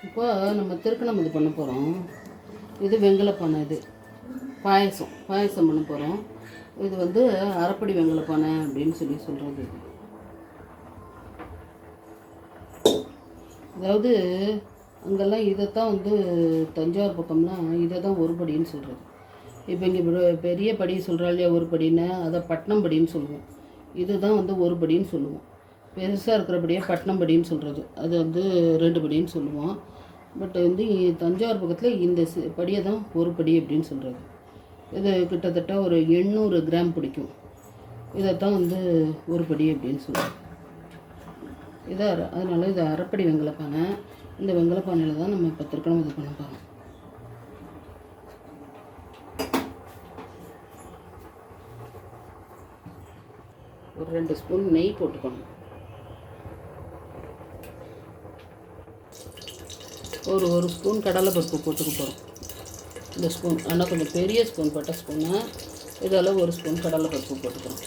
இப்போ நம்ம திருக்கணம் இது பண்ண போகிறோம். இது வெங்கலப்பானை, இது பாயசம் பண்ண போகிறோம். இது வந்து அரைப்படி வெங்கலப்பானை அப்படின்னு சொல்கிறது. அதாவது அங்கெல்லாம் இதைத்தான் வந்து தஞ்சாவூர் பக்கம்லாம் இதை தான் ஒரு படின்னு சொல்கிறது. இப்போ இங்கே பெரிய படி சொல்கிறா இல்லையா ஒரு படின்னு, அதை பட்னம் படின்னு சொல்லுவோம். இதுதான் வந்து ஒரு படின்னு சொல்லுவோம். பெருசாக இருக்கிறபடியே பட்னம் படின்னு சொல்கிறது. அது வந்து 2 படின்னு சொல்லுவோம். பட் வந்து தஞ்சாவூர் பக்கத்தில் இந்த படியை தான் ஒரு படி அப்படின்னு சொல்கிறது. இது கிட்டத்தட்ட ஒரு 800 கிராம் பிடிக்கும். இதைத்தான் வந்து ஒரு படி அப்படின்னு சொல்லுவோம். அதனால் இது அரைப்படி வெங்கலப்பானை. இந்த வெங்கலப்பானையில் தான் நம்ம இப்போ திருக்கணம் இது பண்ண போகிறோம். ஒரு 2 ஸ்பூன் நெய் போட்டுக்கணும். ஒரு ஸ்பூன் கடலைப்பருப்பு போட்டுக்க போகிறோம். இந்த ஸ்பூன் ஆனால் கொஞ்சம் பெரிய ஸ்பூன் பட்ட ஸ்பூனு, இதால் 1 ஸ்பூன் கடலைப்பருப்பு போட்டுக்கிறோம்.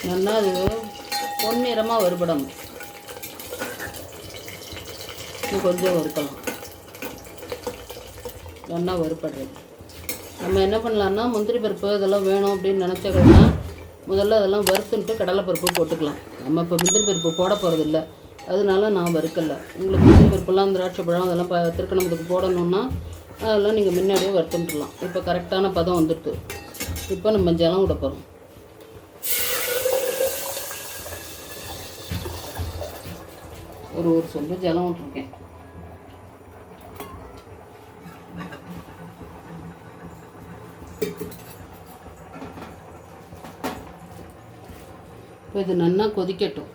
நல்லா அது பொன்னிறமாக வறுபடணும். கொஞ்சம் வறுக்கலாம். நல்லா வறுபடுறது. நம்ம என்ன பண்ணலான்னா முந்திரி பருப்பு இதெல்லாம் வேணும் அப்படின்னு நினச்சோம்னா முதல்ல அதெல்லாம் வறுத்துன்ட்டு கடலைப்பருப்பு போட்டுக்கலாம். நம்ம இப்போ முந்திரி பருப்பு போட போகிறதில்ல, அதனால நான் வறுக்கலை. உங்களுக்கு முந்திரி பருப்புலாம் திராட்சை பழம் அதெல்லாம் திருக்கணத்துக்கு போடணுன்னா அதெல்லாம் நீங்கள் முன்னாடியே வறுத்துட்டுலாம். இப்போ கரெக்டான பதம் வந்துட்டு இப்போ நம்ம ஜலம் விட போகிறோம். ஒரு சொம்பு ஜலம் விட்டுருக்கேன். இப்போ இது நல்லா கொதிக்கட்டும்.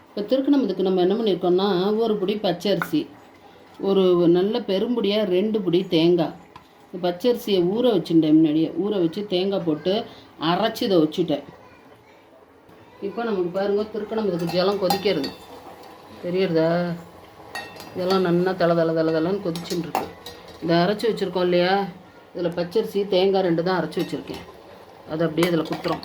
இப்போ திருக்கணத்துக்கு நம்ம என்ன பண்ணியிருக்கோம்னா ஒரு பிடி பச்சரிசி, ஒரு நல்ல பெரும்புடியாக 2 பிடி தேங்காய். இந்த பச்சரிசியை ஊற வச்சுட்டேன். முன்னாடியே ஊற வச்சு தேங்காய் போட்டு அரைச்சி இதை வச்சுட்டேன். இப்போ நமக்கு பாருங்கள் திருக்கணத்துக்கு ஜலம் கொதிக்கிறது தெரியுறதா? இதெல்லாம் நல்லா தளன்னு கொதிச்சுன்னு இருக்கு. இதை அரைச்சி வச்சுருக்கோம் இல்லையா, இதில் பச்சரிசி தேங்காய் 2 தான் அரைச்சி வச்சுருக்கேன். அதை அப்படியே இதில் குத்துறோம்.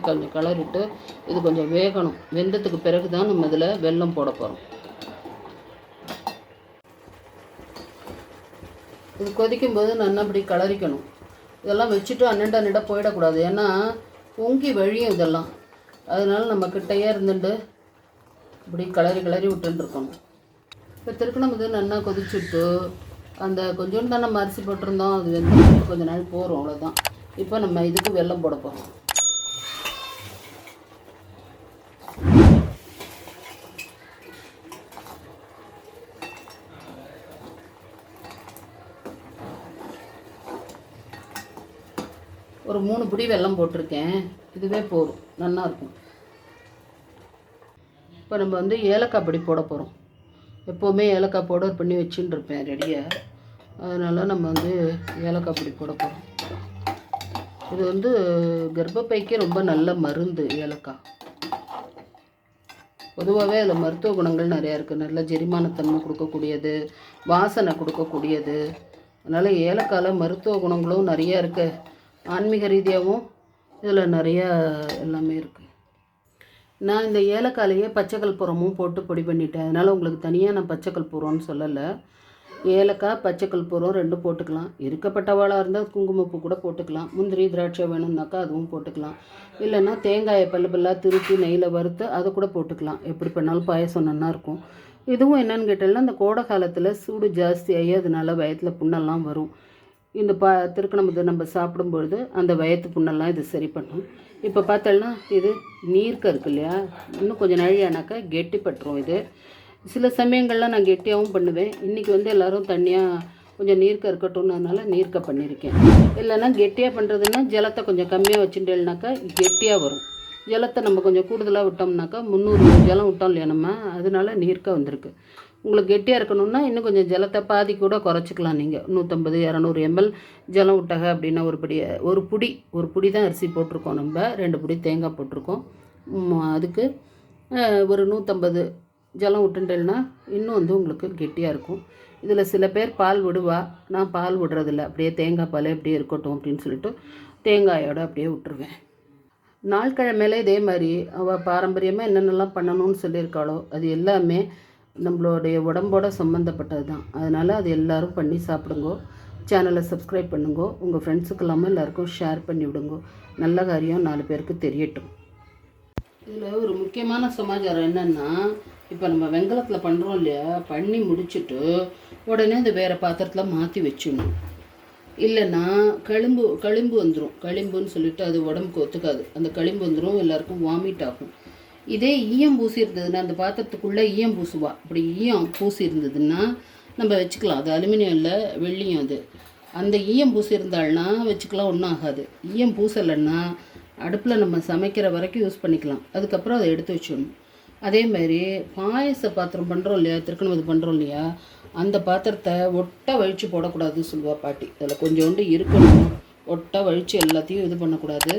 கொஞ்சம் கலரிட்டு இது கொஞ்சம் வேகணும். வெந்ததுக்கு பிறகு தான் நம்ம இதில் வெல்லம் போட போகிறோம். இது கொதிக்கும்போது நல்லா அப்படி கலரிக்கணும். இதெல்லாம் வச்சுட்டு அன்னண்டா போயிடக்கூடாது, ஏன்னா பொங்கி வழியும் இதெல்லாம். அதனால நம்ம கிட்டையே இருந்துட்டு இப்படி கிளறி விட்டுருக்கணும். இப்போ திருக்கணம் இது நல்லா கொதிச்சுட்டு அந்த கொஞ்சோண்டு தான் நம்ம அரிசி போட்டிருந்தோம், அது வெந்து கொஞ்சம் நாள் போகிறோம், அவ்வளோதான். இப்போ நம்ம இதுக்கு வெல்லம் போட போகிறோம். ஒரு 3 பிடி வெல்லம் போட்டிருக்கேன். இதுவே போதும், நல்லாயிருக்கும். இப்போ நம்ம வந்து ஏலக்காய் பொடி போட போகிறோம். எப்போவுமே ஏலக்காய் பவுடர் பண்ணி வச்சுன்னு இருப்பேன் ரெடியாக. அதனால் நம்ம வந்து ஏலக்காய் பொடி போட போகிறோம். இது வந்து கர்ப்பப்பைக்கு ரொம்ப நல்ல மருந்து ஏலக்காய். பொதுவாகவே அதில் மருத்துவ குணங்கள் நிறையா இருக்குது. நல்ல ஜெரிமானத்தன்மை கொடுக்கக்கூடியது, வாசனை கொடுக்கக்கூடியது. அதனால் ஏலக்காயில் மருத்துவ குணங்களும் நிறையா இருக்குது. ஆன்மீக ரீதியாகவும் இதில் நிறையா எல்லாமே இருக்குது. நான் இந்த ஏலக்காயிலேயே பச்சை கற்பூரமும் போட்டு பொடி பண்ணிட்டேன். அதனால் உங்களுக்கு தனியாக நான் பச்சை கற்பூரம்னு சொல்லலை. ஏலக்காய் பச்சை கற்பூரம் 2 போட்டுக்கலாம். இருக்கப்பட்டவாளாக இருந்தால் குங்குமப்பூ கூட போட்டுக்கலாம். முந்திரி திராட்சை வேணும்னாக்கா அதுவும் போட்டுக்கலாம். இல்லைன்னா தேங்காயை பல்லாக திருப்பி நெய்யில் வறுத்து அதை கூட போட்டுக்கலாம். எப்படி பண்ணாலும் பாயசம் நல்லா இருக்கும். இதுவும் என்னென்னு கேட்டேன்னா இந்த கோடை காலத்தில் சூடு ஜாஸ்தியாகி அதனால வயத்தில் புண்ணெல்லாம் வரும். இந்த திருக்கணம் இது நம்ம சாப்பிடும்பொழுது அந்த வயத்து புண்ணெல்லாம் இது சரி பண்ணும். இப்போ பார்த்தோம்னா இது நீர்க்க இருக்கு இல்லையா, இன்னும் கொஞ்சம் நாழியானாக்கா கெட்டிப்பட்டுரும். இது சில சமயங்கள்லாம் நான் கெட்டியாகவும் பண்ணுவேன். இன்றைக்கி வந்து எல்லோரும் தண்ணியாக கொஞ்சம் நீர்க்க இருக்கட்டும்னால நீர்க்க பண்ணியிருக்கேன். இல்லைன்னா கெட்டியாக பண்ணுறதுன்னா ஜலத்தை கொஞ்சம் கம்மியாக வச்சுட்டேன்னாக்கா கெட்டியாக வரும். ஜலத்தை நம்ம கொஞ்சம் கூடுதலாக விட்டோம்னாக்கா 300 ஜலம் விட்டோம் இல்லையா நம்ம, அதனால நீர்க்க வந்திருக்கு. உங்களுக்கு கெட்டியாக இருக்கணும்னா இன்னும் கொஞ்சம் ஜலத்தை பாதி கூட குறைச்சிக்கலாம். நீங்கள் 150-200 ml ஜலம் விட்டாங்க அப்படின்னா ஒரு புடி தான் அரிசி போட்டிருக்கோம். நம்ம 2 புடி தேங்காய் போட்டிருக்கோம். அதுக்கு ஒரு 150 ஜலம் விட்டுட்டேன்னா இன்னும் வந்து உங்களுக்கு கெட்டியாக இருக்கும். இதில் சில பேர் பால் விடுவா, நான் பால் விடுறதில்ல, அப்படியே தேங்காய் பாலே அப்படியே இருக்கட்டும் அப்படின்னு சொல்லிட்டு தேங்காயோடு அப்படியே விட்டுருவேன். நாள் கிழமையில இதே மாதிரி அவள் பாரம்பரியமாக என்னென்னலாம் பண்ணணும்னு சொல்லியிருக்காளோ அது எல்லாமே நம்மளுடைய உடம்போட சம்மந்தப்பட்டது தான். அதனால் அது எல்லோரும் பண்ணி சாப்பிடுங்கோ. சேனலை சப்ஸ்கிரைப் பண்ணுங்கோ. உங்கள் ஃப்ரெண்ட்ஸுக்கு இல்லாமல் எல்லாேருக்கும் ஷேர் பண்ணி விடுங்கோ. நல்ல காரியம் 4 பேருக்கு தெரியட்டும். இதில் ஒரு முக்கியமான சமாச்சாரம் என்னென்னா, இப்போ நம்ம வெங்கலத்தில் பண்ணுறோம் இல்லையா, பண்ணி முடிச்சுட்டு உடனே அது வேறு பாத்திரத்தில் மாற்றி வச்சிடணும். இல்லைன்னா களிம்பு வந்துடும். களிம்புன்னு சொல்லிட்டு அது உடம்புக்கு ஒத்துக்காது. அந்த களிம்பு வந்துடும், எல்லாருக்கும் வாமிட் ஆகும். இதே ஈயம் பூசி இருந்ததுன்னா, அந்த பாத்திரத்துக்குள்ளே ஈயம் பூசுவா, அப்படி ஈயம் பூசி இருந்ததுன்னா நம்ம வச்சுக்கலாம். அது அலுமினியம் இல்லை, வெள்ளியும். அது அந்த ஈயம் பூசி இருந்தால்னா வச்சுக்கலாம், ஒன்றும் ஆகாது. ஈயம் பூசலைன்னா அடுப்பில் நம்ம சமைக்கிற வரைக்கும் யூஸ் பண்ணிக்கலாம். அதுக்கப்புறம் அதை எடுத்து வச்சிடணும். அதே மாதிரி பாயச பாத்திரம் பண்ணுறோம் இல்லையா, திருக்கணம் பண்ணுறோம் இல்லையா, அந்த பாத்திரத்தை ஒட்டை வழித்து போடக்கூடாதுன்னு சொல்லுவா பாட்டி. அதில் கொஞ்சோண்டு இருக்கணும், ஒட்டை வழித்து எல்லாத்தையும் இது பண்ணக்கூடாது.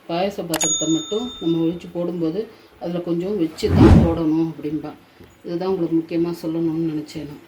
பாயச பாத்திரத்தை மட்டும் நம்ம ஒழித்து போடும்போது அதில் கொஞ்சம் வச்சு தான் போடணும் அப்படின்பா. இதுதான் உங்களுக்கு முக்கியமாக சொல்லணும்னு நினச்சேன் நான்.